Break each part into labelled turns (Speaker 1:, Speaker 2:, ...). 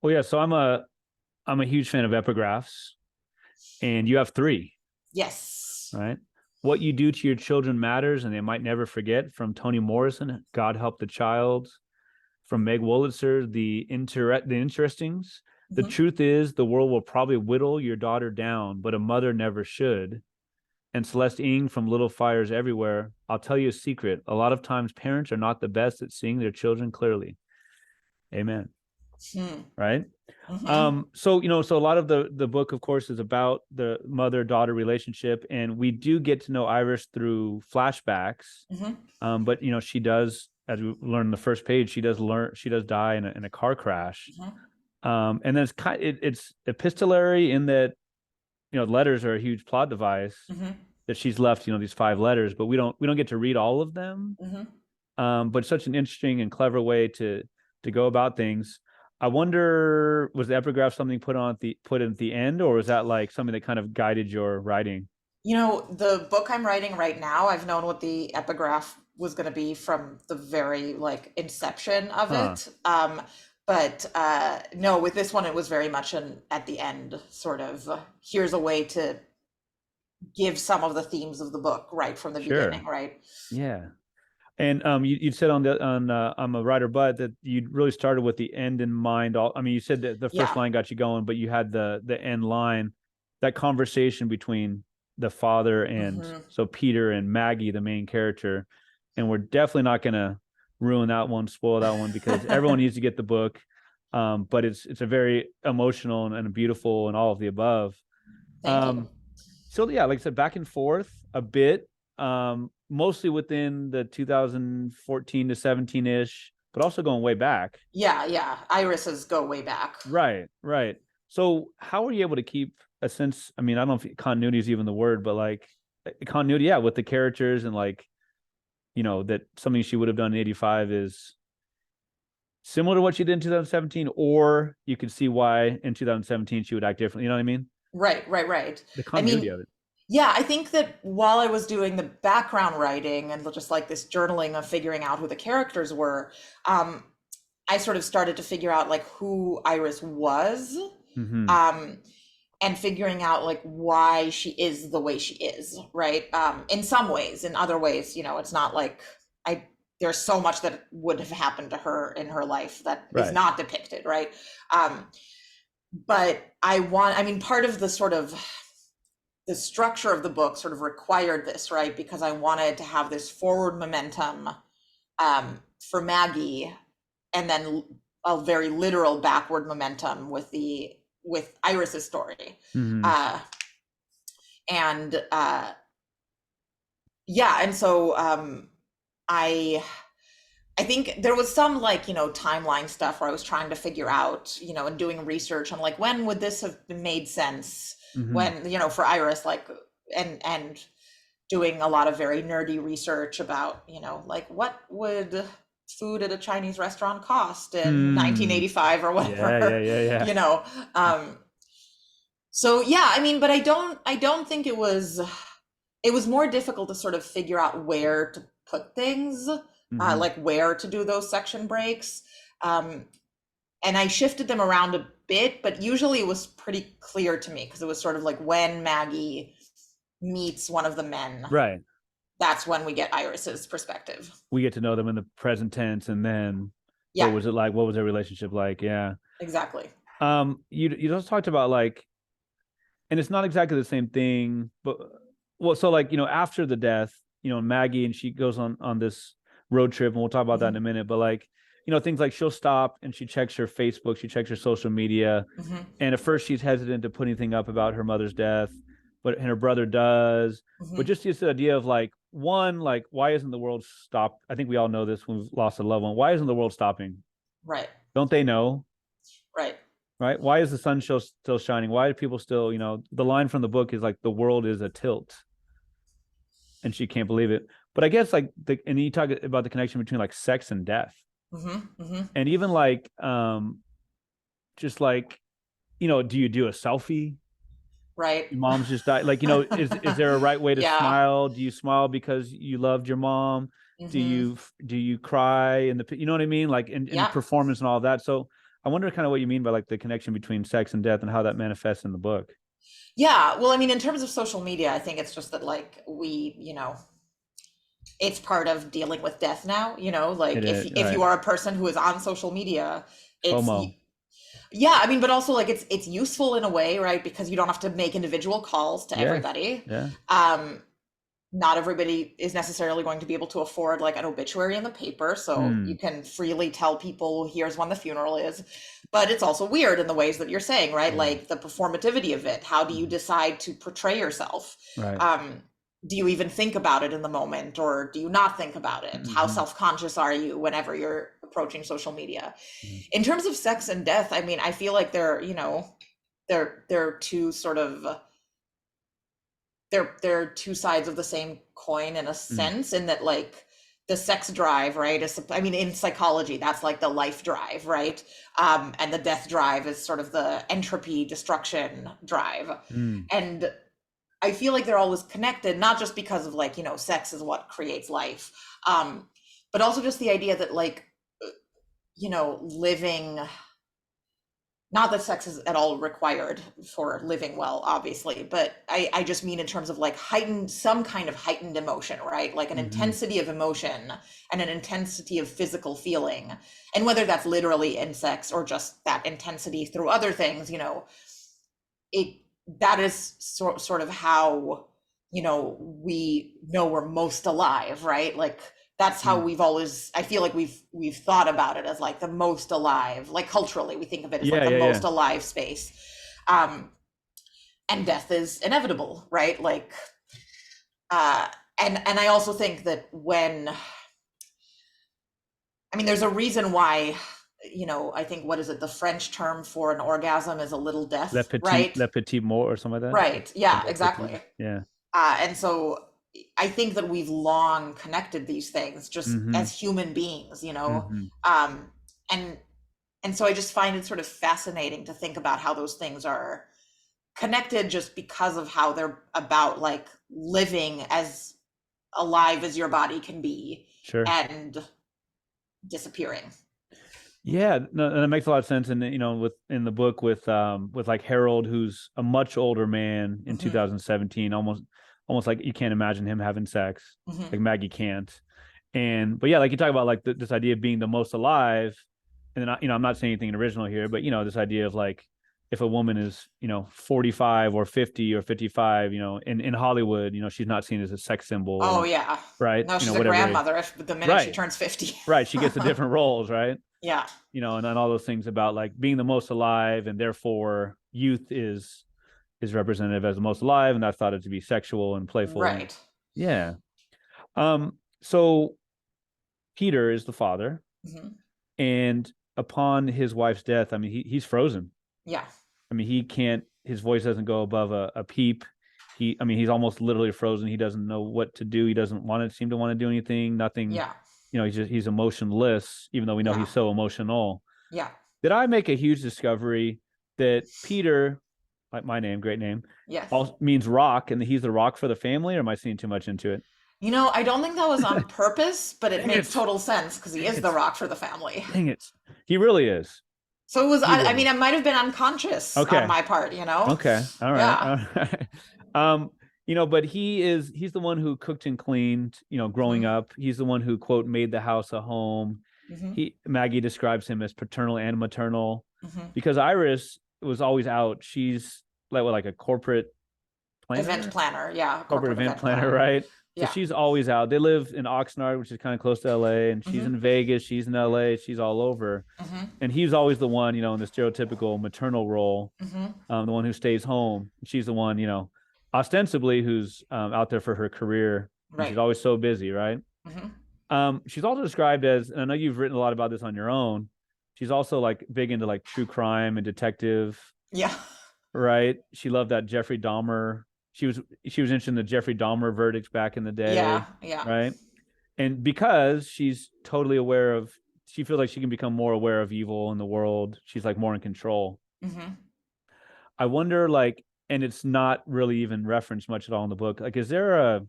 Speaker 1: Well, yeah. So I'm a huge fan of epigraphs, and you have three,
Speaker 2: Yes.
Speaker 1: right? What you do to your children matters, and they might never forget. From Toni Morrison, God Help the Child. From Meg Wolitzer, the interestings. The
Speaker 2: Hmm.
Speaker 1: truth is, the world will probably whittle your daughter down, but a mother never should. And Celeste Ng from Little Fires Everywhere. I'll tell you a secret. A lot of times, parents are not the best at seeing their children clearly. Amen.
Speaker 2: Hmm.
Speaker 1: Right.
Speaker 2: Hmm.
Speaker 1: So a lot of the book, of course, is about the mother-daughter relationship, and we do get to know Iris through flashbacks.
Speaker 2: Hmm.
Speaker 1: But she does, as we learn in the first page, she does die in a car crash.
Speaker 2: Hmm.
Speaker 1: And then it's epistolary in that letters are a huge plot device,
Speaker 2: Hmm.
Speaker 1: that she's left these five letters, but we don't get to read all of them.
Speaker 2: Hmm.
Speaker 1: But it's such an interesting and clever way to go about things. I wonder, was the epigraph something put in at the end, or was that like something that kind of guided your writing?
Speaker 2: The book I'm writing right now, I've known what the epigraph was going to be from the very like inception of
Speaker 1: Huh.
Speaker 2: it. But no, with this one, it was very much an at the end sort of here's a way to give some of the themes of the book right from the beginning,
Speaker 1: Sure.
Speaker 2: right?
Speaker 1: Yeah. And you said on I'm a writer, but that you really started with the end in mind. I mean, you said that the first
Speaker 2: Yeah.
Speaker 1: line got you going, but you had the end line, that conversation between the father and
Speaker 2: Hmm.
Speaker 1: so Peter and Maggie, the main character. And we're definitely not going to ruin that one, spoil that one, because everyone needs to get the book. But it's a very emotional and beautiful and all of the above.
Speaker 2: Thank you.
Speaker 1: Um, so yeah, like I said, back and forth a bit, mostly within the 2014 to 17 ish, but also going way back.
Speaker 2: Yeah, yeah. Irises go way back.
Speaker 1: Right, right. So how were you able to keep a sense? I mean, I don't know if continuity is even the word, but like continuity, yeah, with the characters, and like that something she would have done in 85 is similar to what she did in 2017, or you could see why in 2017 she would act differently. You know what I mean?
Speaker 2: Right, right, right.
Speaker 1: The
Speaker 2: I
Speaker 1: continuity
Speaker 2: mean,
Speaker 1: of it.
Speaker 2: yeah, I think that while I was doing the background writing and just like this journaling of figuring out who the characters were, um, I sort of started to figure out like who Iris was,
Speaker 1: Mm-hmm.
Speaker 2: um, and figuring out like why she is the way she is, right? In some ways, in other ways, it's not like I there's so much that would have happened to her in her life that is
Speaker 1: Right.
Speaker 2: not depicted, right? Um, but I mean, part of the structure of the book sort of required this, right? Because I wanted to have this forward momentum for Maggie, and then a very literal backward momentum with Iris's story.
Speaker 1: Mm-hmm.
Speaker 2: Uh, and yeah, and so I I think there was some like, timeline stuff where I was trying to figure out, and doing research on like when would this have made sense
Speaker 1: Mm-hmm.
Speaker 2: when, for Iris, like and doing a lot of very nerdy research about, like what would food at a Chinese restaurant cost in
Speaker 1: Hmm.
Speaker 2: 1985 or
Speaker 1: Yeah, yeah,
Speaker 2: whatever,
Speaker 1: yeah,
Speaker 2: you
Speaker 1: yeah.
Speaker 2: know. Um, so yeah, I mean, but I don't think it was more difficult to sort of figure out where to put things,
Speaker 1: Mm-hmm.
Speaker 2: like where to do those section breaks. Um, and I shifted them around a bit, but usually it was pretty clear to me because it was sort of like when Maggie meets one of the men,
Speaker 1: Right.
Speaker 2: that's when we get Iris's perspective.
Speaker 1: We get to know them in the present tense, and then what
Speaker 2: Yeah,
Speaker 1: was it like? What was their relationship like? Yeah.
Speaker 2: exactly.
Speaker 1: You just talked about like, and it's not exactly the same thing, but well, so like after the death, Maggie, and she goes on this road trip, and we'll talk about that in a
Speaker 2: Hmm.
Speaker 1: minute. But like, things like she'll stop and she checks her Facebook, she checks her social media,
Speaker 2: Hmm.
Speaker 1: and at first she's hesitant to put anything up about her mother's death, but and her brother does. But
Speaker 2: Hmm.
Speaker 1: just this idea of like, one, like, why isn't the world stopped? I think we all know this when we've lost a loved one. Why isn't the world stopping?
Speaker 2: Right,
Speaker 1: Don't they know?
Speaker 2: right.
Speaker 1: Right? Why is the sun still shining? Why do people still, the line from the book is like, the world is a tilt, and she can't believe it. But I guess like and you talk about the connection between like sex and death,
Speaker 2: Hmm. Hmm.
Speaker 1: and even like just like, do you do a selfie?
Speaker 2: Right.
Speaker 1: Your mom's just died. Like, is there a right way to
Speaker 2: Yeah.
Speaker 1: smile? Do you smile because you loved your mom? Do
Speaker 2: Hmm.
Speaker 1: you do you cry in the, you know what I mean? Like in
Speaker 2: Yeah.
Speaker 1: performance and all of that. So I wonder kind of what you mean by like the connection between sex and death and how that manifests in the book.
Speaker 2: Yeah, well, I mean, in terms of social media, I think it's just that like we, it's part of dealing with death now,
Speaker 1: It
Speaker 2: like if
Speaker 1: is,
Speaker 2: if
Speaker 1: right.
Speaker 2: you are a person who is on social media, it's
Speaker 1: FOMO.
Speaker 2: yeah, I mean, but also like it's useful in a way, right? Because you don't have to make individual calls to
Speaker 1: Yes.
Speaker 2: everybody.
Speaker 1: Yeah.
Speaker 2: Um, Not everybody is necessarily going to be able to afford like an obituary in the paper, so you
Speaker 1: Mm.
Speaker 2: can freely tell people here's when the funeral is. But it's also weird in the ways that you're saying, right?
Speaker 1: Yeah.
Speaker 2: Like the performativity of it. How do you
Speaker 1: Mhm.
Speaker 2: decide to portray yourself?
Speaker 1: Right.
Speaker 2: Um, do you even think about it in the moment, or do you not think about it? How
Speaker 1: Hmm.
Speaker 2: self-conscious are you whenever you're approaching social media?
Speaker 1: Hmm.
Speaker 2: In terms of sex and death, I mean, I feel like they're two sort of they're two sides of the same coin in a
Speaker 1: Mm.
Speaker 2: sense, in that like the sex drive, right, is, I mean, in psychology that's like the life drive, right? And the death drive is sort of the entropy destruction drive.
Speaker 1: Mm.
Speaker 2: And I feel like they're always connected, not just because of like, sex is what creates life, but also just the idea that like, living, not that sex is at all required for living well, obviously, but I just mean in terms of like some kind of heightened emotion, right? Like an
Speaker 1: Hmm.
Speaker 2: intensity of emotion and an intensity of physical feeling. And whether that's literally in sex or just that intensity through other things, it that is sort of how, we know we're most alive, right? Like that's how
Speaker 1: Mm.
Speaker 2: we've always, I feel like we've thought about it, as like the most alive, like culturally we think of it as like
Speaker 1: Yeah.
Speaker 2: the
Speaker 1: Yeah.
Speaker 2: most
Speaker 1: Yeah.
Speaker 2: alive space. um and death is inevitable, right? Like uh and I also think that when, I mean, there's a reason why, I think, what is it, the French term for an orgasm is a little death, right?
Speaker 1: Le petit mot or something like that.
Speaker 2: Right,
Speaker 1: Le
Speaker 2: yeah,
Speaker 1: mot petit.
Speaker 2: exactly.
Speaker 1: Yeah.
Speaker 2: And so I think that we've long connected these things just
Speaker 1: Hmm.
Speaker 2: as human beings,
Speaker 1: Hmm.
Speaker 2: um, and so I just find it sort of fascinating to think about how those things are connected, just because of how they're about like living as alive as your body can be
Speaker 1: Sure.
Speaker 2: and disappearing.
Speaker 1: Yeah, no, and it makes a lot of sense. And with in the book with like Harold, who's a much older man in
Speaker 2: Hmm.
Speaker 1: 2017, almost like you can't imagine him having sex, like
Speaker 2: Hmm.
Speaker 1: Maggie can't. And but yeah, like you talk about like this idea of being the most alive, and then I'm not saying anything original here, but this idea of like if a woman is 45 or 50 or 55, in Hollywood, she's not seen as a sex symbol
Speaker 2: Oh
Speaker 1: or
Speaker 2: yeah.
Speaker 1: right,
Speaker 2: No, she's a
Speaker 1: whatever.
Speaker 2: grandmother if the minute she
Speaker 1: Right,
Speaker 2: turns 50.
Speaker 1: right. She gets the different roles, right?
Speaker 2: Yeah.
Speaker 1: And then all those things about like being the most alive, and therefore youth is representative as the most alive, and that's thought it to be sexual and playful. And
Speaker 2: Right.
Speaker 1: yeah. So Peter is the father,
Speaker 2: Hmm.
Speaker 1: and upon his wife's death, I mean, he's frozen.
Speaker 2: Yeah.
Speaker 1: I mean, he can't. His voice doesn't go above a peep. I mean, he's almost literally frozen. He doesn't know what to do. He doesn't seem to want to do anything. Nothing.
Speaker 2: Yeah.
Speaker 1: He's emotionless, even though we know
Speaker 2: Yeah.
Speaker 1: he's so emotional.
Speaker 2: Yeah.
Speaker 1: Did I make a huge discovery that Peter, like my name, great name,
Speaker 2: Yes.
Speaker 1: also means rock, and he's the rock for the family? Or am I seeing too much into it?
Speaker 2: I don't think that was on purpose, but it
Speaker 1: Dang
Speaker 2: makes
Speaker 1: it!
Speaker 2: total sense because he
Speaker 1: Dang
Speaker 2: is the
Speaker 1: it!
Speaker 2: rock for the family.
Speaker 1: Dang it! He really is.
Speaker 2: So it was,
Speaker 1: He
Speaker 2: I
Speaker 1: really
Speaker 2: mean,
Speaker 1: is.
Speaker 2: it might have been unconscious on
Speaker 1: Okay.
Speaker 2: my part.
Speaker 1: Okay. All right.
Speaker 2: Yeah.
Speaker 1: All right. But he's the one who cooked and cleaned, growing
Speaker 2: Hmm.
Speaker 1: up. He's the one who, quote, made the house a home.
Speaker 2: Hmm.
Speaker 1: Maggie describes him as paternal and maternal,
Speaker 2: Hmm.
Speaker 1: because Iris was always out. She's like a
Speaker 2: Event
Speaker 1: planner,
Speaker 2: planner. Yeah.
Speaker 1: corporate
Speaker 2: Corporate
Speaker 1: event
Speaker 2: event
Speaker 1: planner,
Speaker 2: planner.
Speaker 1: right? So
Speaker 2: Yeah.
Speaker 1: she's always out. They live in Oxnard, which is kind of close to LA, and she's
Speaker 2: Hmm.
Speaker 1: in Vegas, she's in LA, she's all over.
Speaker 2: Hmm.
Speaker 1: And he's always the one, in the stereotypical maternal role,
Speaker 2: Hmm.
Speaker 1: the one who stays home. She's the one, ostensibly who's out there for her career, and she's
Speaker 2: Right.
Speaker 1: always so busy, right?
Speaker 2: Hmm.
Speaker 1: She's also described as, and I know you've written a lot about this on your own. She's also like big into like true crime and detective,
Speaker 2: Yeah.
Speaker 1: right? She loved that Jeffrey Dahmer. She was interested in the Jeffrey Dahmer verdicts back in the day,
Speaker 2: Yeah. Yeah.
Speaker 1: right? And because she's totally aware of, she feels like she can become more aware of evil in the world. She's like more in control.
Speaker 2: Hmm.
Speaker 1: I wonder, like, and it's not really even referenced much at all in the book. Like, is there a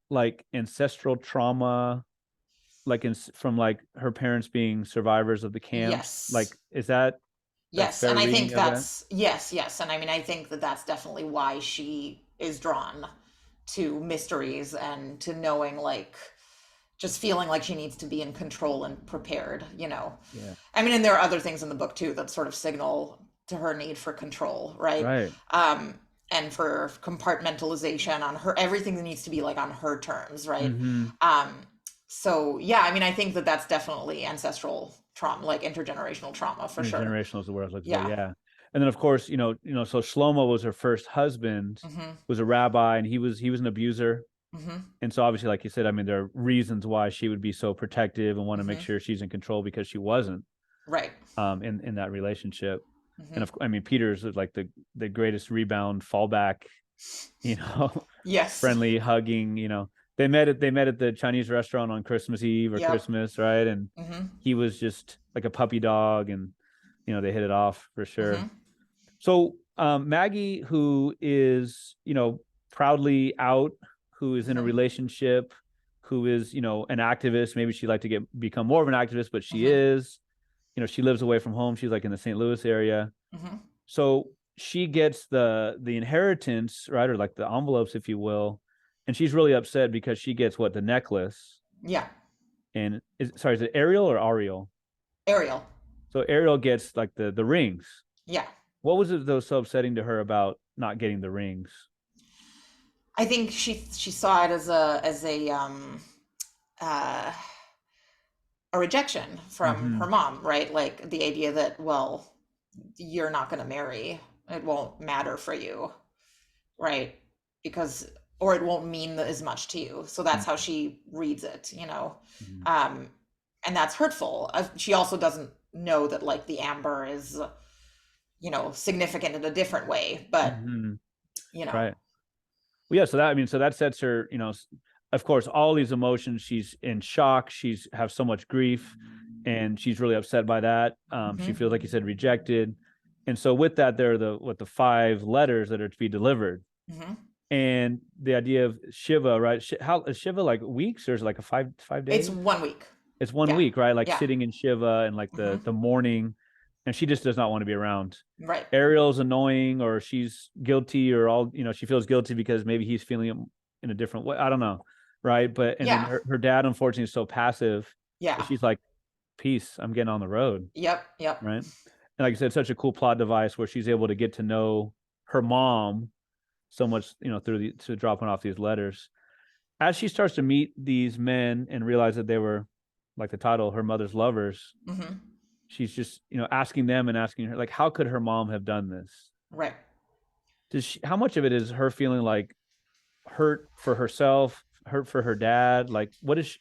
Speaker 1: like ancestral trauma like from like her parents being survivors of the camps?
Speaker 2: Yes.
Speaker 1: Like, is that a
Speaker 2: Yes,
Speaker 1: fair
Speaker 2: and I
Speaker 1: reading
Speaker 2: think
Speaker 1: of that?
Speaker 2: that's yes, and I mean I think that that's definitely why she is drawn to mysteries and to knowing like just feeling like she needs to be in control and prepared, you know.
Speaker 1: Yeah.
Speaker 2: I mean, and there are other things in the book too that sort of signal to her need for control, right?
Speaker 1: Right.
Speaker 2: And for compartmentalization on her, everything that needs to be like on her terms, right?
Speaker 1: Mm-hmm.
Speaker 2: Um, so yeah, I mean, I think that that's definitely ancestral trauma, like intergenerational trauma for sure.
Speaker 1: Intergenerational is the word I was looking for.
Speaker 2: Yeah.
Speaker 1: Yeah. And then of course, so Shlomo was her first husband,
Speaker 2: Hmm.
Speaker 1: was a rabbi, and he was an abuser.
Speaker 2: Hmm.
Speaker 1: And so obviously, like you said, I mean, there are reasons why she would be so protective and want to make
Speaker 2: Hmm.
Speaker 1: sure she's in control because she wasn't
Speaker 2: Right.
Speaker 1: in that relationship. And
Speaker 2: Hmm.
Speaker 1: I mean, Peter's like the greatest rebound fallback, you know,
Speaker 2: Yes.
Speaker 1: friendly hugging, they met at the Chinese restaurant on Christmas Eve or
Speaker 2: Yep.
Speaker 1: Christmas, right? And
Speaker 2: Hmm.
Speaker 1: he was just like a puppy dog, and they hit it off for sure.
Speaker 2: Hmm.
Speaker 1: So Maggie, who is proudly out, who is in a
Speaker 2: Hmm.
Speaker 1: relationship, who is an activist. Maybe she'd like to become more of an activist, but she
Speaker 2: Hmm.
Speaker 1: is. She lives away from home. She's like in the St. Louis area.
Speaker 2: Hmm.
Speaker 1: So she gets the inheritance, right, or like the envelopes, if you will, and she's really upset because she gets the necklace.
Speaker 2: Yeah.
Speaker 1: And is it Ariel or Ariel?
Speaker 2: Ariel.
Speaker 1: So Ariel gets like the rings.
Speaker 2: Yeah.
Speaker 1: What was it though so upsetting to her about not getting the rings?
Speaker 2: I think she saw it as uh, a rejection from her
Speaker 1: Mm-hmm.
Speaker 2: mom, right? Like the idea that, well, you're not going to marry, it won't matter for you, right? Because, or it won't mean as much to you. So that's how she reads it, you know?
Speaker 1: Mm-hmm.
Speaker 2: Um, and that's hurtful. She also doesn't know that like the amber is, significant in a different way, but,
Speaker 1: Mm-hmm.
Speaker 2: you know,
Speaker 1: Right. Well, yeah. So that sets her, of course, all these emotions. She's in shock. She's have so much grief, and she's really upset by that. She
Speaker 2: hmm
Speaker 1: feels like you said rejected, and so with that, there are the 5 letters that are to be delivered,
Speaker 2: hmm
Speaker 1: and the idea of Shiva, right? How is Shiva like weeks, or is it like a 5 days?
Speaker 2: it's 1 week.
Speaker 1: It's one
Speaker 2: Yeah.
Speaker 1: week, right? Like
Speaker 2: Yeah.
Speaker 1: sitting in Shiva and like
Speaker 2: hmm
Speaker 1: the mourning, and she just does not want to be around.
Speaker 2: Right.
Speaker 1: Ariel's annoying, or she's guilty, or she feels guilty because maybe he's feeling it in a different way. I don't know, right? But and then
Speaker 2: Yeah.
Speaker 1: her dad unfortunately is so passive that
Speaker 2: Yeah.
Speaker 1: she's like, "Peace, I'm getting on the road,"
Speaker 2: Yep. Yep.
Speaker 1: right? And like I said, such a cool plot device where she's able to get to know her mom so much, to dropping off these letters. As she starts to meet these men and realize that they were, like the title, her mother's lovers,
Speaker 2: hmm
Speaker 1: she's just asking them and asking her, like, how could her mom have done this?
Speaker 2: Right.
Speaker 1: How much of it is her feeling like hurt for herself, hurt for her dad? Like, what is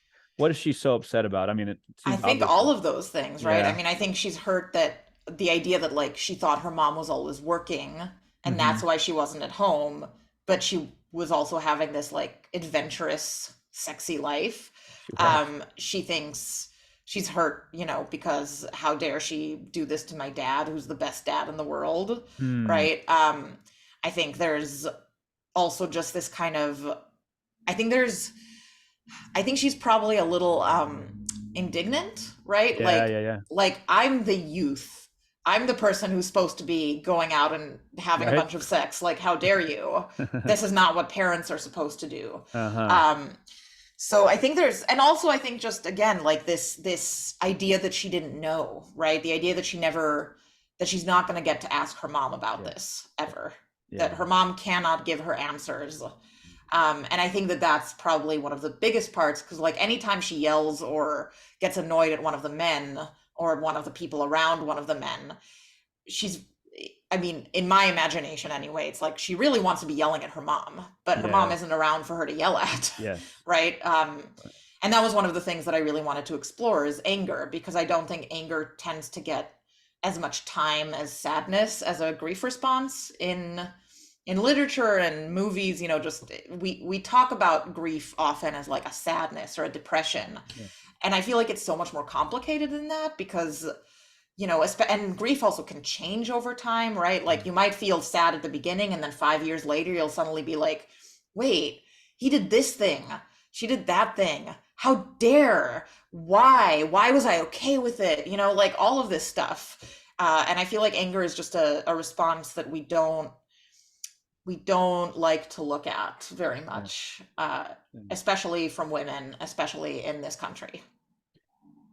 Speaker 1: she so upset about? I mean, it
Speaker 2: I
Speaker 1: seems
Speaker 2: think
Speaker 1: obvious.
Speaker 2: all of those things, right? I
Speaker 1: Yeah.
Speaker 2: mean, I think she's hurt that the idea that like she thought her mom was always working and
Speaker 1: Mm-hmm.
Speaker 2: that's why she wasn't at home, but she was also having this like adventurous, sexy life.
Speaker 1: She was.
Speaker 2: She thinks she's hurt, because how dare she do this to my dad, who's the best dad in the world,
Speaker 1: Hmm.
Speaker 2: right? I think there's also just this kind of, I think there's I think she's probably a little indignant, right?
Speaker 1: Yeah.
Speaker 2: Like
Speaker 1: Yeah. Yeah.
Speaker 2: like I'm the youth. I'm the person who's supposed to be going out and having a
Speaker 1: Right.
Speaker 2: bunch of sex. Like how dare you? This is not what parents are supposed to do.
Speaker 1: Uh-huh.
Speaker 2: Um so I think there's, and also I think just again like this idea that she didn't know, right? The idea that she's not going to get to ask her mom about
Speaker 1: Yeah.
Speaker 2: this ever. That
Speaker 1: Yeah.
Speaker 2: her mom cannot give her answers. And I think that that's probably one of the biggest parts because, like, anytime she yells or gets annoyed at one of the men or one of the people around one of the men, she's, I mean, in my imagination anyway, it's like she really wants to be yelling at her mom, but her mom
Speaker 1: Yeah.
Speaker 2: isn't around for her to yell at,
Speaker 1: Yes.
Speaker 2: right? And that was one of the things that I really wanted to explore is anger because I don't think anger tends to get as much time as sadness as a grief response in literature and movies. Just we talk about grief often as like a sadness or a depression,
Speaker 1: Yeah.
Speaker 2: and I feel like it's so much more complicated than that because and grief also can change over time, right?
Speaker 1: Yeah.
Speaker 2: Like you might feel sad at the beginning and then 5 years later you'll suddenly be like, wait, he did this thing, she did that thing, how dare, why was I okay with it, like all of this stuff. And I feel like anger is just a response that we don't like to look at very
Speaker 1: Yeah.
Speaker 2: much,
Speaker 1: Yeah.
Speaker 2: especially from women, especially in this country.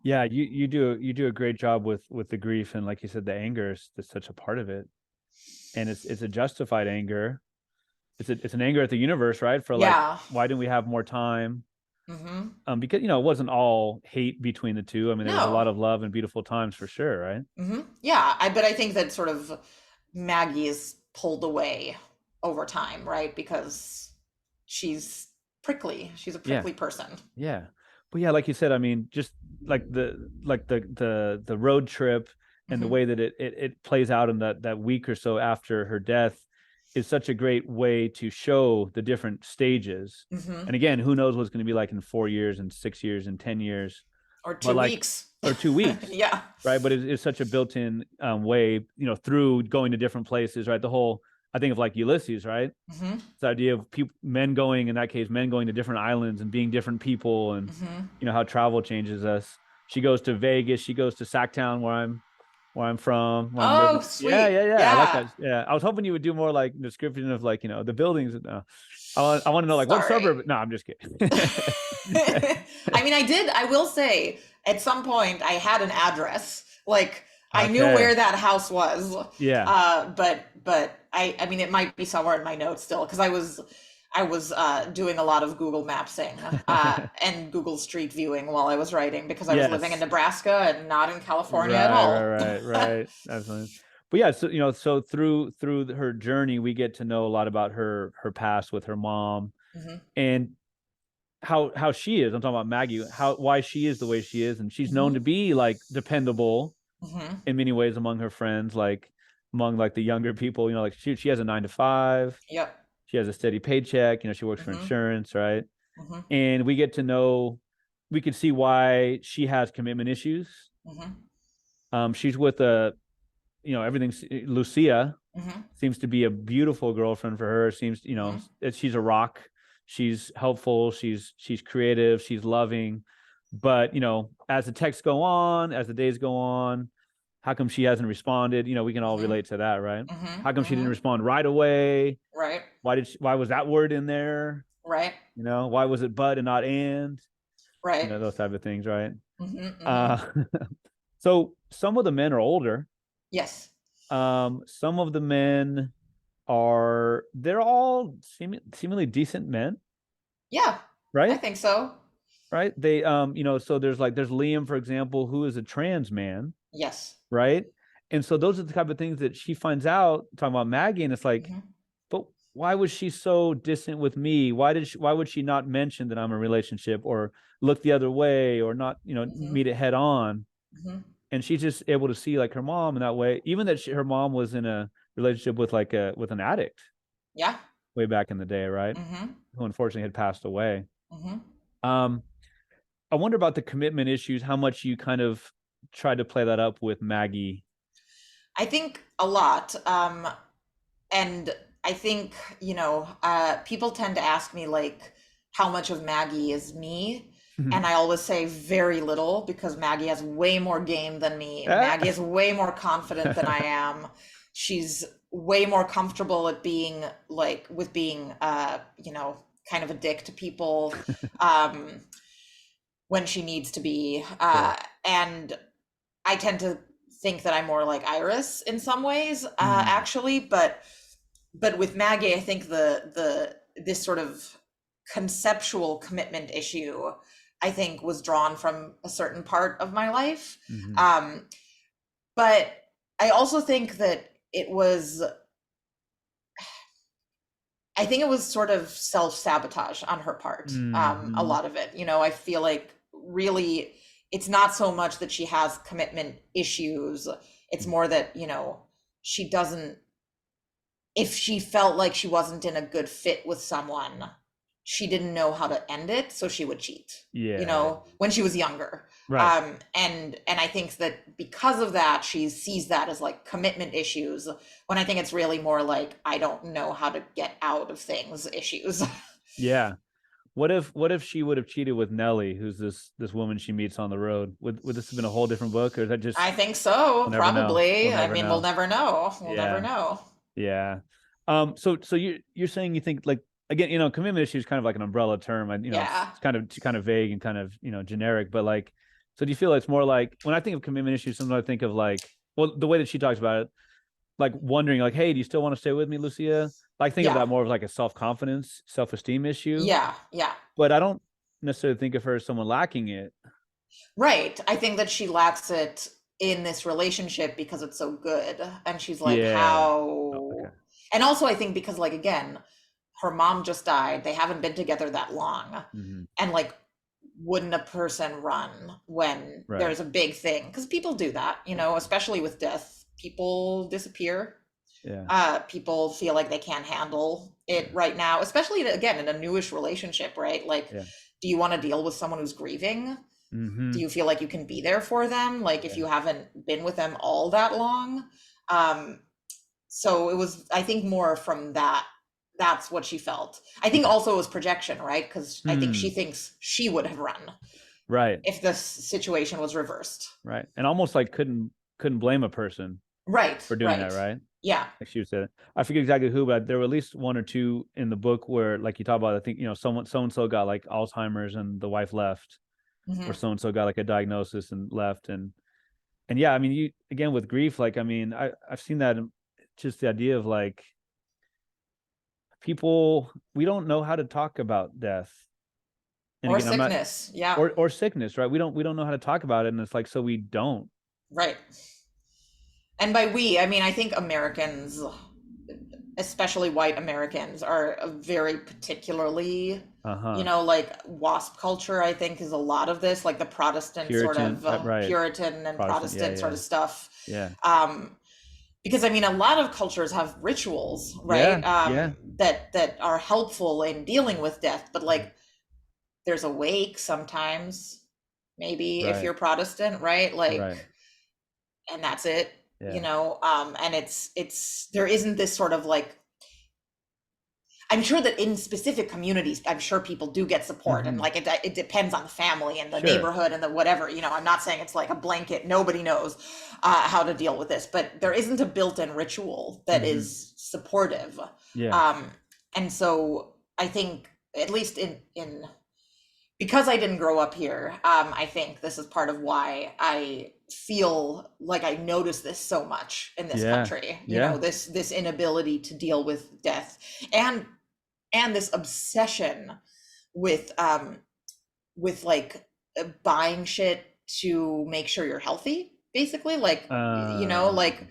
Speaker 1: Yeah, you do a great job with the grief, and like you said, the anger is such a part of it, and it's a justified anger. It's an anger at the universe, right? For like,
Speaker 2: Yeah.
Speaker 1: why didn't we have more time?
Speaker 2: Hmm.
Speaker 1: Because it wasn't all hate between the two. I mean, there was a
Speaker 2: No.
Speaker 1: lot of love and beautiful times for sure, right?
Speaker 2: Yeah, but I think that sort of Maggie is pulled away over time, right? Because she's prickly. She's a
Speaker 1: Yeah,
Speaker 2: prickly person.
Speaker 1: yeah, but yeah, like you said, I mean, just like the road trip and the
Speaker 2: Hmm.
Speaker 1: way that it plays out in that week or so after her death is such a great way to show the different stages.
Speaker 2: Hmm.
Speaker 1: And again, who knows what's going to be like in 4 years and 6 years and 10 years,
Speaker 2: Or
Speaker 1: but
Speaker 2: two
Speaker 1: like,
Speaker 2: weeks.
Speaker 1: or 2 weeks,
Speaker 2: Yeah.
Speaker 1: right? But it's such a built-in way, through going to different places, right? The whole, I think of like Ulysses, right?
Speaker 2: Hmm.
Speaker 1: This idea of people, men going, in that case, men going to different islands and being different people, and
Speaker 2: Hmm.
Speaker 1: how travel changes us. She goes to Vegas. She goes to Sacktown, where I'm from, where I'm
Speaker 2: Oh,
Speaker 1: living. Yeah,
Speaker 2: sweet.
Speaker 1: yeah, yeah. I like
Speaker 2: Yeah.
Speaker 1: that. Yeah, I was hoping you would do more like description of like the buildings. I want to know like what
Speaker 2: Sorry.
Speaker 1: suburb. No, I'm just kidding.
Speaker 2: I mean, I will say, at some point, I had an address. Like, I knew
Speaker 1: Okay.
Speaker 2: where that house was.
Speaker 1: Yeah.
Speaker 2: But I mean, it might be somewhere in my notes still, because I was doing a lot of Google Mapsing, and Google Street Viewing while I was writing, because I was living in
Speaker 1: Yes.
Speaker 2: Nebraska and not in California at
Speaker 1: Right,
Speaker 2: all.
Speaker 1: right, right, right. Absolutely. But yeah, so so through her journey, we get to know a lot about her past with her mom,
Speaker 2: Hmm.
Speaker 1: and how she is. I'm talking about Maggie, how why she is the way she is, and she's known to
Speaker 2: Hmm.
Speaker 1: be like dependable
Speaker 2: Hmm.
Speaker 1: in many ways among her friends, like among like the younger people. Like she has a 9 to 5,
Speaker 2: Yep.
Speaker 1: she has a steady paycheck. She works for
Speaker 2: Hmm.
Speaker 1: insurance, right?
Speaker 2: Hmm.
Speaker 1: And we get to know, we could see why she has commitment issues.
Speaker 2: Hmm.
Speaker 1: She's with a everything's Lucia
Speaker 2: Hmm.
Speaker 1: seems to be a beautiful girlfriend for her. Seems
Speaker 2: Hmm.
Speaker 1: she's a rock. She's helpful. She's creative. She's loving. But as the texts go on, as the days go on, how come she hasn't responded? We can all
Speaker 2: Hmm.
Speaker 1: relate to that, right?
Speaker 2: Hmm.
Speaker 1: How come she didn't
Speaker 2: Hmm.
Speaker 1: respond right away?
Speaker 2: Right.
Speaker 1: Why was that word in there?
Speaker 2: Right.
Speaker 1: Why was it but and not and?
Speaker 2: Right.
Speaker 1: Those type of things, right?
Speaker 2: Hmm. Hmm.
Speaker 1: Uh, so some of the men are older.
Speaker 2: Yes.
Speaker 1: Some of the men they're all seemingly decent men,
Speaker 2: Yeah, I
Speaker 1: right?
Speaker 2: think so.
Speaker 1: Right? They so there's Liam, for example, who is a trans man,
Speaker 2: Yes.
Speaker 1: right? And so those are the type of things that she finds out talking about Maggie, and it's like,
Speaker 2: Hmm.
Speaker 1: but why was she so distant with me? Why would she not mention that I'm in a relationship, or look the other way, or not,
Speaker 2: Hmm.
Speaker 1: meet it head on?
Speaker 2: Hmm.
Speaker 1: And she's just able to see like her mom in that way, even that her mom was in a relationship with with an addict
Speaker 2: Yeah.
Speaker 1: way back in the day, right?
Speaker 2: Hmm.
Speaker 1: Who unfortunately had passed away.
Speaker 2: Hmm.
Speaker 1: Um, I wonder about the commitment issues, how much you kind of try to play that up with Maggie.
Speaker 2: I think a lot. And I think, people tend to ask me, like, how much of Maggie is me? And I always say very little, because Maggie has way more game than me. Maggie is way more confident than I am. She's way more comfortable at being like with being kind of a dick to people, um, when she needs to be.
Speaker 1: Sure.
Speaker 2: And I tend to think that I'm more like Iris in some ways,
Speaker 1: Mm,
Speaker 2: actually, but with Maggie, I think the this sort of conceptual commitment issue, I think, was drawn from a certain part of my life.
Speaker 1: mhm,
Speaker 2: Um, but I also think that I think it was sort of self-sabotage on her part. A
Speaker 1: mhm.
Speaker 2: lot of it, I feel like, really, it's not so much that she has commitment issues. It's more that, she doesn't, if she felt like she wasn't in a good fit with someone, she didn't know how to end it, so she would cheat,
Speaker 1: Yeah.
Speaker 2: when she was younger.
Speaker 1: Right.
Speaker 2: And I think that because of that, she sees that as like commitment issues, when I think it's really more like, I don't know how to get out of things issues.
Speaker 1: Yeah. What if she would have cheated with Nellie, who's this woman she meets on the road? Would this have been a whole different book, or is that just
Speaker 2: I think so,
Speaker 1: we'll never know? We'll
Speaker 2: probably. I
Speaker 1: never
Speaker 2: mean, we'll
Speaker 1: know.
Speaker 2: never know. We'll never
Speaker 1: Yeah.
Speaker 2: know.
Speaker 1: Yeah. So you're saying you think like again, commitment issue is kind of like an umbrella term, and
Speaker 2: Yeah.
Speaker 1: it's kind of vague and kind of generic, but like, so do you feel it's more like when I think of commitment issues, sometimes I think of like, well, the way that she talks about it, like wondering like, hey, do you still want to stay with me, Lucia? Like think of
Speaker 2: Yeah.
Speaker 1: that more of like a self-confidence, self-esteem issue,
Speaker 2: Yeah. Yeah.
Speaker 1: but I don't necessarily think of her as someone lacking it.
Speaker 2: Right. I think that she lacks it in this relationship because it's so good. And she's like,
Speaker 1: Yeah. Oh, okay.
Speaker 2: how? And also, I think because, like, again, her mom just died. They haven't been together that long.
Speaker 1: Mm-hmm.
Speaker 2: And, like, wouldn't a person run when
Speaker 1: Right.
Speaker 2: there's a big thing? Because people do that, especially with death. People disappear.
Speaker 1: Yeah.
Speaker 2: People feel like they can't handle it right now, especially again in a newish relationship, right? Like,
Speaker 1: Yeah.
Speaker 2: do you want to deal with someone who's grieving?
Speaker 1: Mm-hmm.
Speaker 2: Do you feel like you can be there for them? Like if you haven't been with them all that long? So it was, I think, more from that. That's what she felt. I think also it was projection, right? Because I think she thinks she would have run
Speaker 1: Right.
Speaker 2: if the situation was reversed.
Speaker 1: Right. And almost like couldn't blame a person
Speaker 2: Right.
Speaker 1: for doing that, right?
Speaker 2: Yeah.
Speaker 1: Like she said, I forget exactly who, but there were at least one or two in the book where, like you talk about, I think someone so and so got like Alzheimer's and the wife left, or so and so got like a diagnosis and left, and yeah, I mean, you again with grief, like I mean, I've seen that, just the idea of like people, we don't know how to talk about death, and
Speaker 2: Or
Speaker 1: again, I'm not,
Speaker 2: sickness. Yeah.
Speaker 1: or sickness, right? We don't know how to talk about it, and it's like, so we don't.
Speaker 2: Right. And by we, I mean, I think Americans, especially white Americans, are very particularly, like WASP culture, I think, is a lot of this, like the Protestant
Speaker 1: Puritan,
Speaker 2: sort of
Speaker 1: right.
Speaker 2: Puritan and Protestant sort of stuff.
Speaker 1: Yeah.
Speaker 2: Because I mean, a lot of cultures have rituals, right?
Speaker 1: Yeah.
Speaker 2: That are helpful in dealing with death, but like there's a wake sometimes, maybe if you're Protestant, right? Like, and that's it. And it's there isn't this sort of like, I'm sure that in specific communities, I'm sure people do get support, and like it depends on the family and the neighborhood and the whatever. I'm not saying it's like a blanket, nobody knows how to deal with this, but there isn't a built-in ritual that is supportive. And so I think, at least in because I didn't grow up here, I think this is part of why I feel like I notice this so much in this country. This inability to deal with death, and this obsession with like buying shit to make sure you're healthy, basically. Like like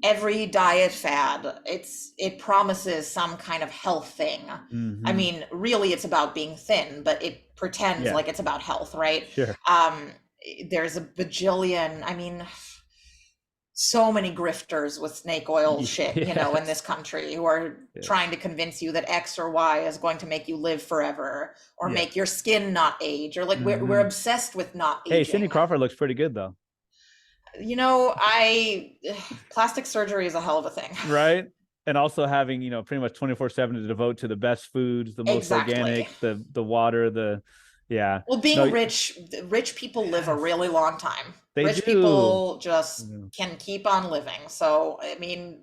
Speaker 2: every diet fad, it promises some kind of health thing. I mean, really it's about being thin, but it pretends like it's about health, right? There's a bajillion, I mean, so many grifters with snake oil shit, in this country, who are trying to convince you that X or Y is going to make you live forever, or make your skin not age, or like we're obsessed with not aging.
Speaker 1: Hey, Cindy Crawford looks pretty good though.
Speaker 2: Plastic surgery is a hell of a thing.
Speaker 1: Right. And also having, pretty much 24/7 to devote to the best foods, the most organic, the water, Well, being rich people live a really long time. Rich people just can keep on living. So, I mean,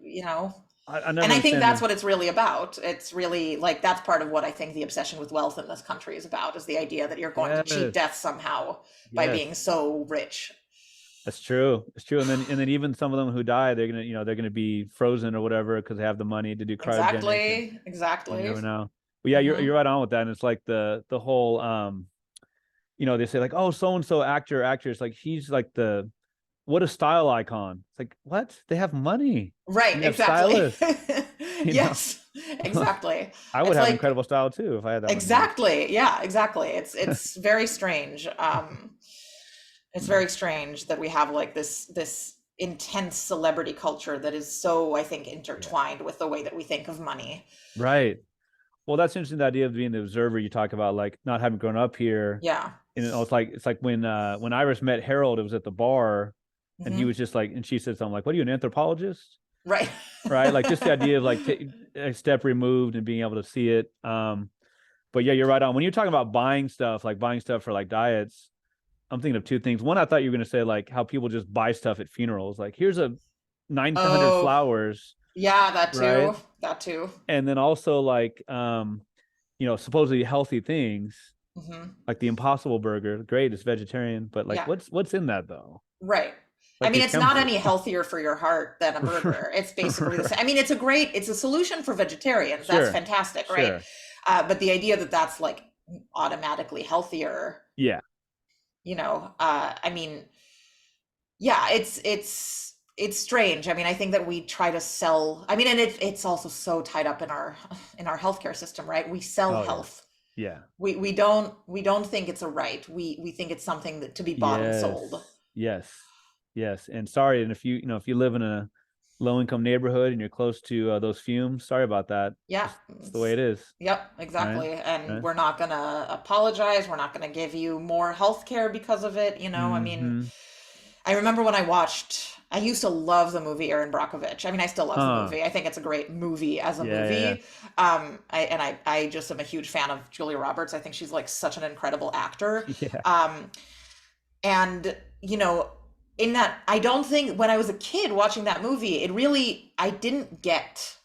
Speaker 1: and I think that's what it's really about. It's really like, that's part of what I think the obsession with wealth in this country is about, is the idea that you're going to cheat death somehow by being so rich. That's true. It's true. And then even some of them who die, they're gonna be frozen or whatever because they have the money to do cryogenic.
Speaker 2: Exactly.
Speaker 1: You never know. But yeah, you're right on with that. And it's like the whole they say like, oh, so and so actor, actress, like he's like what a style icon. It's like, what? They have money.
Speaker 2: Right, exactly. Yes, exactly.
Speaker 1: I would have incredible style too if I had that.
Speaker 2: Exactly. Yeah, exactly. It's very strange. It's very strange that we have like this intense celebrity culture that is so, I think, intertwined with the way that we think of money.
Speaker 1: Right. Well, that's interesting, the idea of being the observer. You talk about like not having grown up here.
Speaker 2: Yeah.
Speaker 1: And it's like when Iris met Harold, it was at the bar, and he was just like, and she said something like, "What are you, an anthropologist?"
Speaker 2: Right.
Speaker 1: Right. Like just the idea of like a step removed and being able to see it. But yeah, you're right on. When you're talking about buying stuff, like buying stuff for like diets, I'm thinking of two things. One, I thought you were going to say like how people just buy stuff at funerals. Like here's a 900
Speaker 2: Oh,
Speaker 1: flowers,
Speaker 2: yeah, that
Speaker 1: right?
Speaker 2: too. That too.
Speaker 1: And then also like supposedly healthy things
Speaker 2: Hmm.
Speaker 1: like the Impossible Burger. Great, it's vegetarian, but like
Speaker 2: Yeah,
Speaker 1: what's in that though?
Speaker 2: right. I
Speaker 1: Like
Speaker 2: mean,
Speaker 1: these
Speaker 2: it's not
Speaker 1: chemicals.
Speaker 2: any healthier for your heart than a burger. It's basically the same. I mean, it's a solution for vegetarians. That's
Speaker 1: Sure,
Speaker 2: fantastic, right?
Speaker 1: sure.
Speaker 2: But the idea that that's like automatically healthier,
Speaker 1: Yeah.
Speaker 2: I mean, yeah, it's strange. I mean, I think that we try to sell. I mean, and it's also so tied up in our healthcare system, right? We sell
Speaker 1: Oh yeah.
Speaker 2: health.
Speaker 1: Yeah.
Speaker 2: We don't think it's a right. We think it's something that to be bought and
Speaker 1: Yes.
Speaker 2: sold.
Speaker 1: Yes. Yes. And sorry, and if you live in a low income neighborhood and you're close to those fumes, sorry about that.
Speaker 2: Yeah.
Speaker 1: It's the way it is,
Speaker 2: Yep,
Speaker 1: right?
Speaker 2: exactly. And
Speaker 1: Right.
Speaker 2: we're not gonna apologize. We're not gonna give you more health care because of it. I mean,
Speaker 1: Mm-hmm.
Speaker 2: I remember when I used to love the movie Erin Brockovich. I mean, I still love the
Speaker 1: Huh.
Speaker 2: movie. I think it's a great movie as a
Speaker 1: Yeah, yeah,
Speaker 2: movie. I just am a huge fan of Julia Roberts. I think she's like such an incredible actor.
Speaker 1: yeah. Yeah.
Speaker 2: Um, and, in that, I don't think when I was a kid watching that movie, I didn't get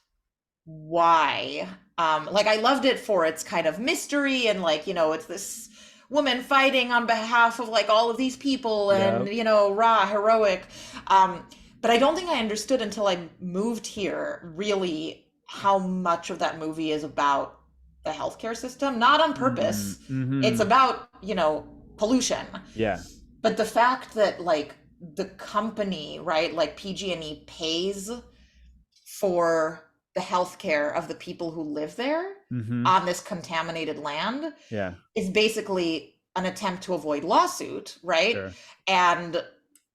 Speaker 2: why. Like I loved it for its kind of mystery and like, it's this woman fighting on behalf of like all of these people and,
Speaker 1: Yep.
Speaker 2: raw, heroic. Um, but I don't think I understood until I moved here really how much of that movie is about the healthcare system, not on
Speaker 1: Mm-hmm.
Speaker 2: purpose. It's
Speaker 1: Mm-hmm.
Speaker 2: about, pollution.
Speaker 1: Yeah.
Speaker 2: But the fact that like the company, right, like PG&E pays for the healthcare of the people who live there
Speaker 1: Mm-hmm.
Speaker 2: on this contaminated land
Speaker 1: Yeah.
Speaker 2: is basically an attempt to avoid lawsuit, right?
Speaker 1: Sure.
Speaker 2: And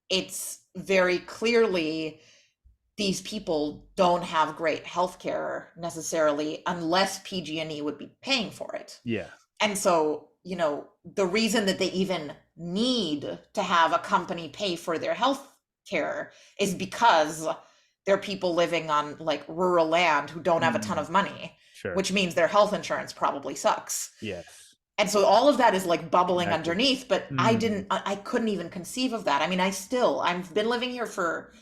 Speaker 2: it's very clearly these people don't have great healthcare necessarily unless PG&E would be paying for it.
Speaker 1: Yeah.
Speaker 2: And so, the reason that they even need to have a company pay for their health care is because they're people living on like rural land who don't have a ton
Speaker 1: Mm.
Speaker 2: of money,
Speaker 1: Sure.
Speaker 2: which means their health insurance probably sucks.
Speaker 1: Yes.
Speaker 2: And so all of that is like bubbling
Speaker 1: Connected.
Speaker 2: underneath, but
Speaker 1: Mm.
Speaker 2: I couldn't even conceive of that. I mean, I've been living here for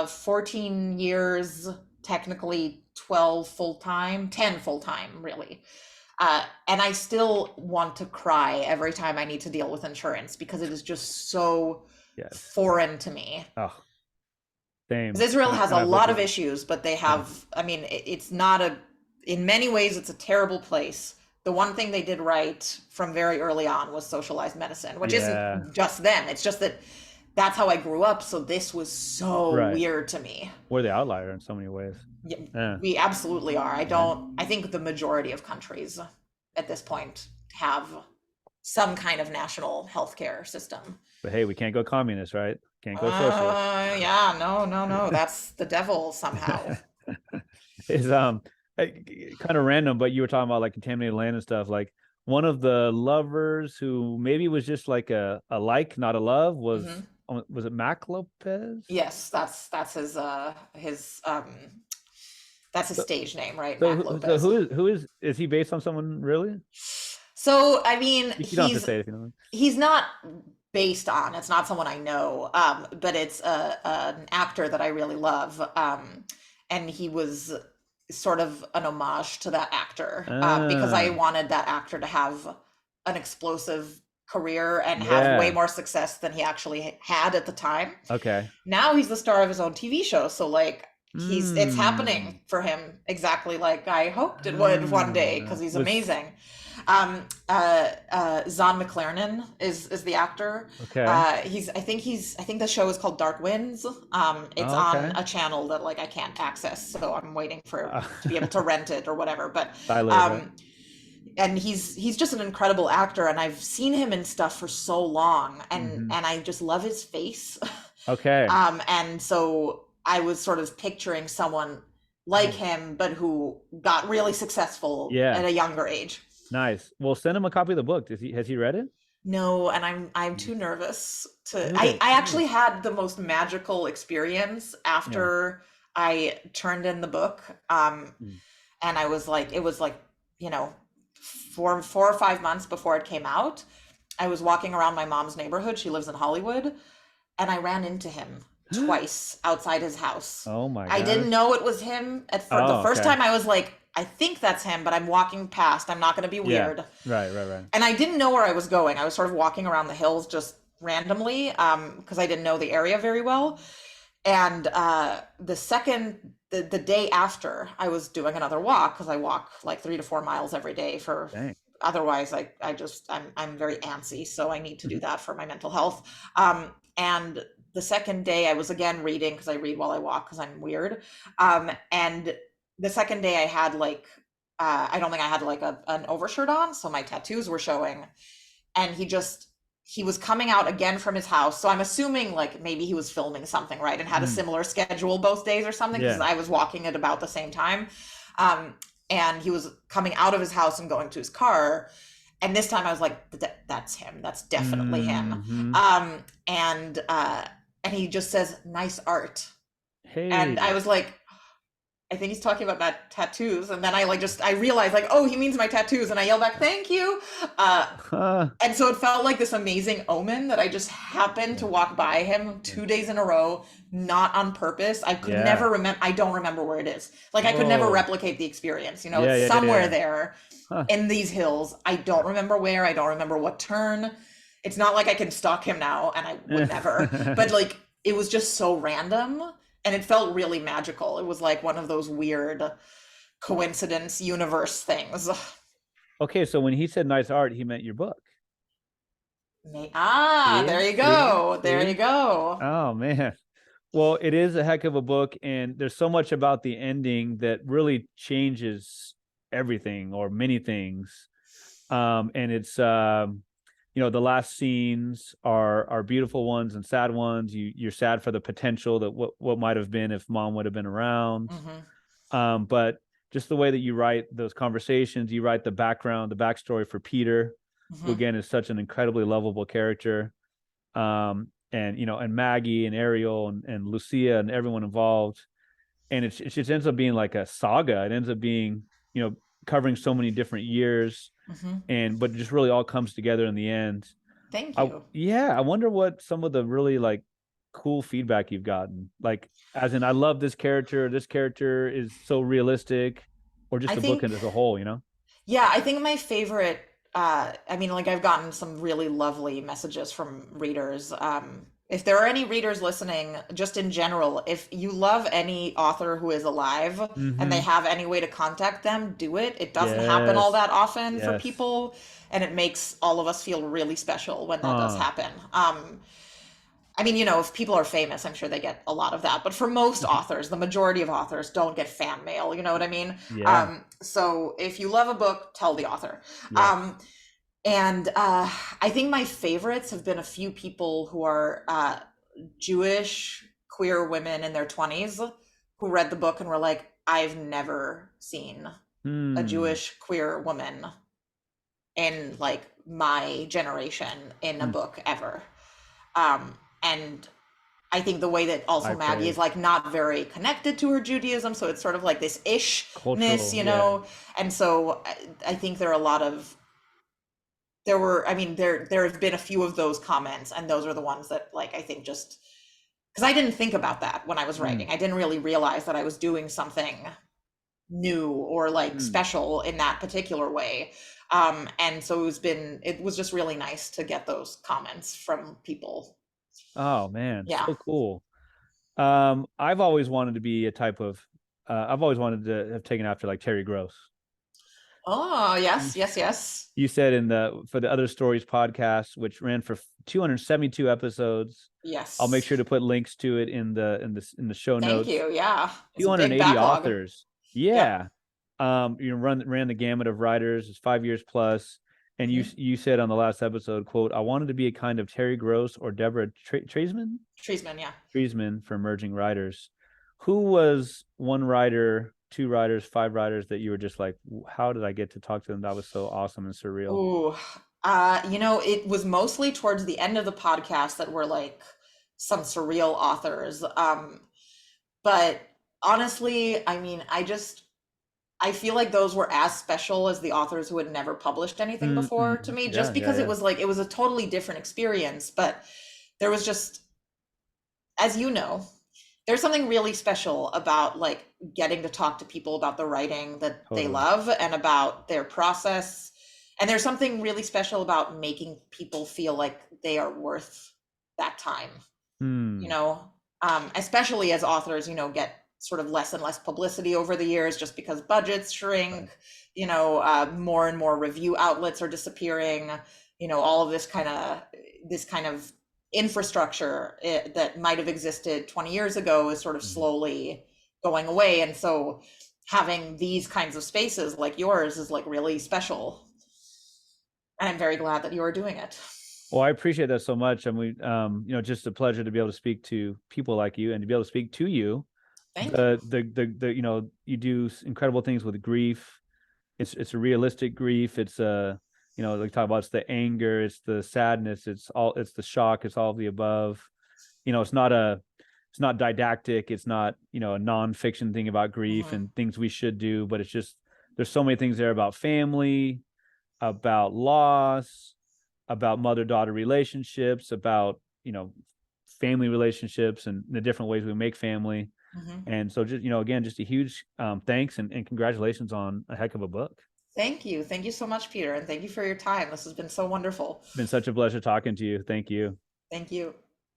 Speaker 2: 14 years, technically 12 full time, 10 full time, really. And I still want to cry every time I need to deal with insurance because it is just so
Speaker 1: Yes.
Speaker 2: foreign to me.
Speaker 1: Oh, same.
Speaker 2: 'Cause Israel has
Speaker 1: And
Speaker 2: a
Speaker 1: I've lived
Speaker 2: lot of
Speaker 1: here.
Speaker 2: issues, but they
Speaker 1: Yeah.
Speaker 2: have, I mean, it's not in many ways, it's a terrible place. The one thing they did right from very early on was socialized medicine, which
Speaker 1: Yeah.
Speaker 2: isn't just them. It's just that that's how I grew up. So this was so
Speaker 1: Right.
Speaker 2: weird to me.
Speaker 1: We're the outlier in so many ways.
Speaker 2: Yeah,
Speaker 1: Yeah.
Speaker 2: we absolutely are.
Speaker 1: Right.
Speaker 2: I think the majority of countries at this point have some kind of national healthcare system.
Speaker 1: But hey, we can't go communist, right? Can't go socialist.
Speaker 2: Yeah, no, no, no. That's the devil somehow.
Speaker 1: Is kind of random, but you were talking about like contaminated land and stuff. Like one of the lovers who maybe was just like a like, not a love,
Speaker 2: Hmm.
Speaker 1: was it Mac Lopez?
Speaker 2: Yes, that's that's his
Speaker 1: So,
Speaker 2: stage name, right?
Speaker 1: so,
Speaker 2: Mac
Speaker 1: so
Speaker 2: Lopez.
Speaker 1: who is he based on someone really?
Speaker 2: So, I mean,
Speaker 1: You don't have to say it if you don't.
Speaker 2: he's not based on. It's not someone I know, but it's an actor that I really love, and he was sort of an homage to that actor because I
Speaker 1: Ah,
Speaker 2: wanted that actor to have an explosive career and have way
Speaker 1: yeah.
Speaker 2: more success than he actually had at the time.
Speaker 1: Okay.
Speaker 2: Now he's the star of his own TV show, so like it's
Speaker 1: Mm.
Speaker 2: happening for him exactly like I hoped it would one day because he's
Speaker 1: Was
Speaker 2: amazing. Zahn McClarnon is the actor.
Speaker 1: okay.
Speaker 2: I think the show is called Dark Winds. It's
Speaker 1: Oh,
Speaker 2: on
Speaker 1: okay.
Speaker 2: a channel that like I can't access, so I'm waiting
Speaker 1: Uh,
Speaker 2: to be able to rent it or whatever. But
Speaker 1: Silos, right?
Speaker 2: um, and he's just an incredible actor, and I've seen him in stuff for so long, and
Speaker 1: Hmm.
Speaker 2: I just love his face.
Speaker 1: Okay.
Speaker 2: And so I was sort of picturing someone like him, but who got really successful
Speaker 1: Yeah.
Speaker 2: at a younger age.
Speaker 1: Nice. Well, send him a copy of the book. Has he read it?
Speaker 2: No, and I'm too nervous to.
Speaker 1: Do
Speaker 2: I
Speaker 1: it.
Speaker 2: actually had the most magical experience
Speaker 1: Yeah.
Speaker 2: after I turned in the book.
Speaker 1: Mm.
Speaker 2: And I was like, it was like, you know, for 4 or 5 months before it came out, I was walking around my mom's neighborhood. She lives in Hollywood, and I ran into him twice outside his house.
Speaker 1: Oh my
Speaker 2: I didn't
Speaker 1: gosh.
Speaker 2: know it was him at first. The
Speaker 1: Oh,
Speaker 2: first
Speaker 1: okay.
Speaker 2: time I was like, I think that's him, but I'm walking past. I'm not going to be
Speaker 1: Yeah.
Speaker 2: weird.
Speaker 1: Right, right, right.
Speaker 2: And I didn't know where I was going. I was sort of walking around the hills just randomly because I didn't know the area very well. And the day after, I was doing another walk because I walk like 3 to 4 miles every day for.
Speaker 1: Dang.
Speaker 2: Otherwise, I'm very antsy, so I need to do
Speaker 1: Mhm.
Speaker 2: that for my mental health. And the second day, I was again reading because I read while I walk because I'm weird. And the second day, I had like I don't think I had like an overshirt on, so my tattoos were showing. And he was coming out again from his house. So I'm assuming like maybe he was filming something, right? And had a
Speaker 1: Mm.
Speaker 2: similar schedule both days or something because
Speaker 1: Yeah.
Speaker 2: I was walking at about the same time. Um, and he was coming out of his house and going to his car. And this time I was like, that's him. That's definitely him.
Speaker 1: Hmm.
Speaker 2: And he just says, nice art. And I
Speaker 1: Hey.
Speaker 2: was like, I think he's talking about my tattoos. And then I realized like, oh, he means my tattoos. And I yell back, thank you.
Speaker 1: Huh.
Speaker 2: And so it felt like this amazing omen that I just happened to
Speaker 1: Yeah.
Speaker 2: walk by him
Speaker 1: Yeah.
Speaker 2: 2 days in a row, not on purpose. I could
Speaker 1: Yeah.
Speaker 2: never remember. I don't remember where it is. Like I could never
Speaker 1: Whoa.
Speaker 2: replicate the experience. You know,
Speaker 1: Yeah,
Speaker 2: it's
Speaker 1: yeah, yeah, yeah,
Speaker 2: somewhere
Speaker 1: yeah.
Speaker 2: there
Speaker 1: Huh.
Speaker 2: in these hills. I don't remember where. I don't remember what turn. It's not like I can stalk him now, and I would never. But like it was just so random, and it felt really magical. It was like one of those weird coincidence universe things.
Speaker 1: Okay, so when he said nice art, he meant your book.
Speaker 2: There
Speaker 1: See?
Speaker 2: you
Speaker 1: See?
Speaker 2: go. There you
Speaker 1: See?
Speaker 2: go.
Speaker 1: Oh man. Well, it is a heck of a book, and there's so much about the ending that really changes everything or many things. And it's the last scenes are beautiful ones and sad ones. You're sad for the potential that what might have been if mom would have been around.
Speaker 2: Hmm.
Speaker 1: But just the way that you write those conversations, you write the background, the backstory for Peter, who
Speaker 2: Hmm.
Speaker 1: again is such an incredibly lovable character. And Maggie and Ariel and Lucia and everyone involved. And it just ends up being like a saga. It ends up being, covering so many different years,
Speaker 2: Hmm.
Speaker 1: but it just really all comes together in the end.
Speaker 2: Thank
Speaker 1: I
Speaker 2: you.
Speaker 1: Yeah, I wonder what some of the really like cool feedback you've gotten. Like as in I love this character is so realistic, or just
Speaker 2: I
Speaker 1: the book
Speaker 2: think,
Speaker 1: as a whole.
Speaker 2: yeah, I think my favorite, I mean, like I've gotten some really lovely messages from readers. If there are any readers listening, just in general, if you love any author who is alive and they
Speaker 1: Mm-hmm.
Speaker 2: have any way to contact them, do it. It doesn't happen all
Speaker 1: Yes.
Speaker 2: that often for
Speaker 1: Yes.
Speaker 2: people, and it makes all of us feel really special when that does
Speaker 1: Huh.
Speaker 2: happen. I mean, if people are famous, I'm sure they get a lot of that. But for most authors, the majority of authors don't get fan mail. You know what I mean?
Speaker 1: Yeah.
Speaker 2: So if you love a book, tell the author.
Speaker 1: Yes.
Speaker 2: And I think my favorites have been a few people who are Jewish queer women in their 20s who read the book and were like, I've never seen a
Speaker 1: Hmm.
Speaker 2: Jewish queer woman in like my generation in a
Speaker 1: Hmm.
Speaker 2: book ever. And I think the way that also
Speaker 1: High
Speaker 2: Maggie is
Speaker 1: praise.
Speaker 2: like not very connected to her Judaism, so it's sort of like this ishness,
Speaker 1: Cultural. Yeah.
Speaker 2: And so I think there are a lot of I mean, there have been a few of those comments, and those are the ones that like I think just because I didn't think about that when I was
Speaker 1: Hmm.
Speaker 2: writing, I didn't really realize that I was doing something new or like
Speaker 1: Hmm.
Speaker 2: special in that particular way. And so it was just really nice to get those comments from people.
Speaker 1: Oh man,
Speaker 2: Yeah.
Speaker 1: so cool. I've always wanted to be a type of. I've always wanted to have taken after like Terry Gross.
Speaker 2: Oh,
Speaker 1: You
Speaker 2: yes, yes, yes.
Speaker 1: you said for the Other Stories podcast, which ran for 272 episodes. I'll make
Speaker 2: Yes.
Speaker 1: sure to put links to it in the show
Speaker 2: Thank
Speaker 1: notes.
Speaker 2: you. Yeah. It's a big
Speaker 1: 280
Speaker 2: backlog.
Speaker 1: authors.
Speaker 2: Yep.
Speaker 1: Yeah. Ran the gamut of writers. It's 5 years plus. And you
Speaker 2: Hmm.
Speaker 1: you said on the last episode, quote, I wanted to be a kind of Terry Gross or Deborah
Speaker 2: Treesman, yeah.
Speaker 1: Treisman for emerging writers. Who was one writer, two writers, five writers that you were just like, how did I get to talk to them? That was so awesome and surreal.
Speaker 2: Ooh. It was mostly towards the end of the podcast that were like some surreal authors. But honestly, I mean, I just I feel like those were as special as the authors who had never published anything before to me, just
Speaker 1: Yeah, yeah,
Speaker 2: because it
Speaker 1: yeah.
Speaker 2: was like, it was a totally different experience. But there was just, as you know, there's something really special about like getting to talk to people about the writing that they
Speaker 1: Totally.
Speaker 2: love and about their process. And there's something really special about making people feel like they are worth that time, you
Speaker 1: Hmm.
Speaker 2: know, especially as authors, you know, get sort of less and less publicity over the years just because budgets
Speaker 1: Right.
Speaker 2: shrink, you know, more and more review outlets are disappearing, you know, all of this kind of infrastructure that might have existed 20 years ago is sort of
Speaker 1: Mhm.
Speaker 2: slowly going away. And so having these kinds of spaces like yours is like really special. And I'm very glad that you are doing it.
Speaker 1: Well, I appreciate that so much. I mean, just a pleasure to be able to speak to people like you and to be able to speak to you.
Speaker 2: Thank you.
Speaker 1: You do incredible things with grief. It's a realistic grief. It's like talk about it's the anger, it's the sadness, it's the shock, it's all of the above. It's not didactic. It's not, a nonfiction thing about grief
Speaker 2: Hmm.
Speaker 1: and things we should do, but it's just there's so many things there about family, about loss, about mother-daughter relationships, about, family relationships and the different ways we make family.
Speaker 2: Hmm.
Speaker 1: And so just, again, just a huge thanks and congratulations on a heck of a book.
Speaker 2: Thank you. Thank you so much, Peter. And thank you for your time. This has been so wonderful.
Speaker 1: It's been such a pleasure talking to you. Thank you.
Speaker 2: Thank you.